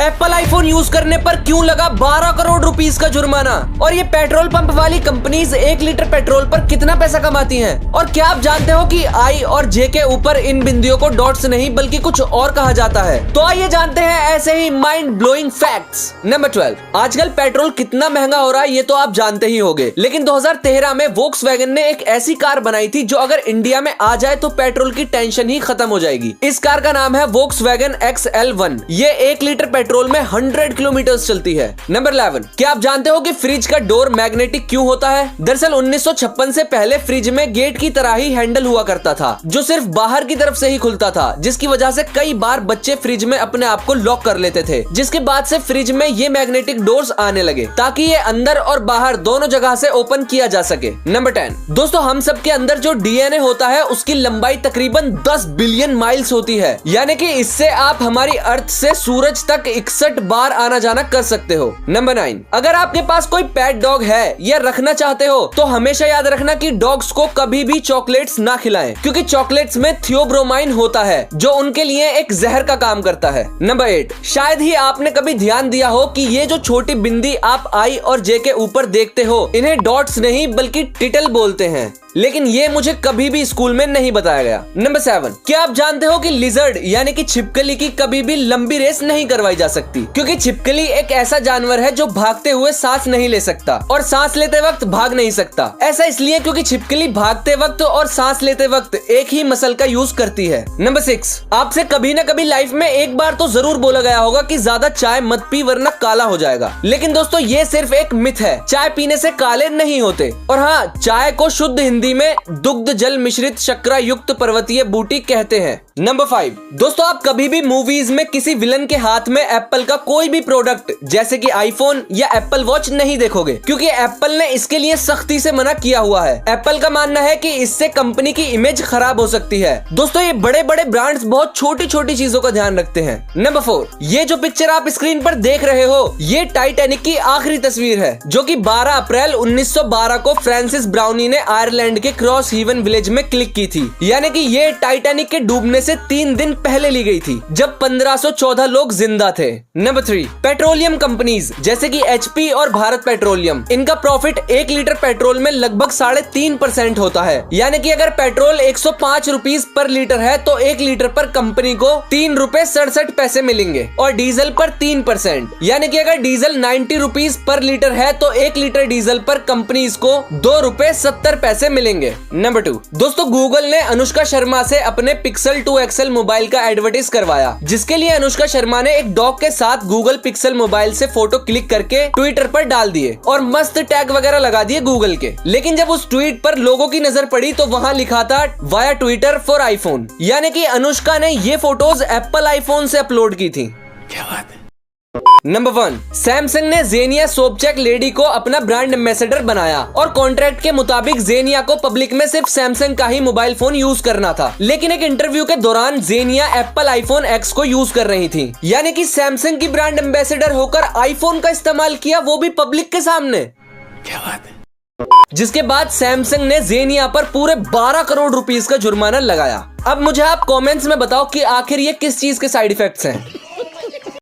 Apple iPhone use करने पर क्यों लगा 12 करोड़ रुपीस का जुर्माना, और ये पेट्रोल पंप वाली कंपनीज 1 लीटर पेट्रोल पर कितना पैसा कमाती हैं, और क्या आप जानते हो कि आई और जे के ऊपर इन बिंदुओं को डॉट्स नहीं बल्कि कुछ और कहा जाता है। तो आइए जानते हैं ऐसे ही माइंड ब्लोइंग फैक्ट्स। नंबर 12, आजकल पेट्रोल कितना महंगा हो रहा है ये तो आप जानते ही होंगे, लेकिन 2013 में वोक्सवैगन ने एक ऐसी कार बनाई थी जो अगर इंडिया में आ जाए तो पेट्रोल की टेंशन ही खत्म हो जाएगी। इस कार का नाम है वोक्सवैगन XL1। ये 1 लीटर पेट्रोल में 100 किलोमीटर चलती है। नंबर 11, क्या आप जानते हो कि फ्रिज का डोर मैग्नेटिक क्यों होता है? दरअसल 1956 से पहले फ्रिज में गेट की तरह ही हैंडल हुआ करता था जो सिर्फ बाहर की तरफ से ही खुलता था, जिसकी वजह से कई बार बच्चे फ्रिज में अपने आप को लॉक कर लेते थे, जिसके बाद से फ्रिज में ये मैग्नेटिक डोर्स आने लगे ताकि ये अंदर और बाहर दोनों जगह से ओपन किया जा सके। नंबर 10, दोस्तों हम सब के अंदर जो डीएनए होता है उसकी लंबाई तकरीबन 10 बिलियन माइल्स होती है, यानी कि इससे आप हमारी अर्थ से सूरज तक 61 बार आना जाना कर सकते हो। नंबर 9, अगर आपके पास कोई पेट डॉग है या रखना चाहते हो तो हमेशा याद रखना कि डॉग्स को कभी भी चॉकलेट्स ना खिलाएं, क्योंकि चॉकलेट्स में थियोब्रोमाइन होता है जो उनके लिए एक जहर का काम करता है। नंबर 8, शायद ही आपने कभी ध्यान दिया हो कि ये जो छोटी बिंदी आप आई और जे के ऊपर देखते हो इन्हें डॉट्स नहीं बल्कि टिटल बोलते हैं, लेकिन ये मुझे कभी भी स्कूल में नहीं बताया गया। नंबर 7, क्या आप जानते हो कि लिजर्ड यानी कि छिपकली की कभी भी लंबी रेस नहीं करवाई जा सकती, क्योंकि छिपकली एक ऐसा जानवर है जो भागते हुए सांस नहीं ले सकता और सांस लेते वक्त भाग नहीं सकता। ऐसा इसलिए क्योंकि छिपकली भागते वक्त और सांस लेते वक्त एक ही मसल का यूज करती है। नंबर 6, आपसे कभी न कभी लाइफ में एक बार तो जरूर बोला गया होगा कि ज्यादा चाय मत पी वरना काला हो जाएगा, लेकिन दोस्तों ये सिर्फ एक मिथ है। चाय पीने से काले नहीं होते, और हाँ, चाय को शुद्ध हिंदी में दुग्ध जल मिश्रित शक्करा युक्त पर्वतीय बूटी कहते हैं। नंबर 5, दोस्तों आप कभी भी मूवीज में किसी विलन के हाथ में एप्पल का कोई भी प्रोडक्ट जैसे कि आईफोन या एप्पल वॉच नहीं देखोगे, क्योंकि एप्पल ने इसके लिए सख्ती से मना किया हुआ है। एप्पल का मानना है कि इससे कंपनी की इमेज खराब हो सकती है। दोस्तों ये बड़े बड़े ब्रांड्स बहुत छोटी छोटी चीजों का ध्यान रखते हैं। नंबर 4, ये जो पिक्चर आप स्क्रीन पर देख रहे हो ये टाइटैनिक की आखिरी तस्वीर है, जो कि 12 अप्रैल 1912 को फ्रांसिस ब्राउनी ने आयरलैंड के क्रॉस हेवन विलेज में क्लिक की थी, यानी कि ये टाइटैनिक के डूबने से 3 दिन पहले ली गई थी जब 1514 लोग जिंदा थे। नंबर 3, पेट्रोलियम कंपनीज जैसे कि HP और भारत पेट्रोलियम, इनका प्रॉफिट 1 लीटर पेट्रोल में लगभग 3.5% होता है, यानी कि अगर पेट्रोल 105 रुपीस पर लीटर है तो 1 लीटर पर कंपनी को 3 रुपए 67 पैसे मिलेंगे, और डीजल पर 3%, यानी कि अगर डीजल 90 रुपीस पर लीटर है तो 1 लीटर डीजल पर कंपनी को 2 रुपए 70 पैसे मिलेंगे। नंबर 2, दोस्तों गूगल ने अनुष्का शर्मा से अपने पिक्सल 2 XL मोबाइल का एडवर्टाइज करवाया, जिसके लिए अनुष्का शर्मा ने एक डॉग के साथ गूगल पिक्सल मोबाइल से फोटो क्लिक करके ट्विटर पर डाल दिए और मस्त टैग वगैरह लगा दिए गूगल के। लेकिन जब उस ट्वीट पर लोगों की नजर पड़ी तो वहां लिखा था वाया ट्विटर फॉर आईफोन, यानी कि अनुष्का ने ये फोटोज एप्पल आईफोन से अपलोड की थी। क्या बात है। नंबर 1, सैमसंग ने जेनिया सोपचैक लेडी को अपना ब्रांड एम्बेसडर बनाया, और कॉन्ट्रैक्ट के मुताबिक जेनिया को पब्लिक में सिर्फ सैमसंग का ही मोबाइल फोन यूज करना था, लेकिन एक इंटरव्यू के दौरान जेनिया एप्पल आईफोन X को यूज कर रही थी, यानी कि सैमसंग की ब्रांड एम्बेसडर होकर आईफोन का इस्तेमाल किया, वो भी पब्लिक के सामने। क्या बात है। जिसके बाद सैमसंग ने जेनिया पर पूरे 12 करोड़ रुपीस का जुर्माना लगाया। अब मुझे आप कमेंट्स में बताओ कि आखिर ये किस चीज के साइड इफेक्ट्स हैं।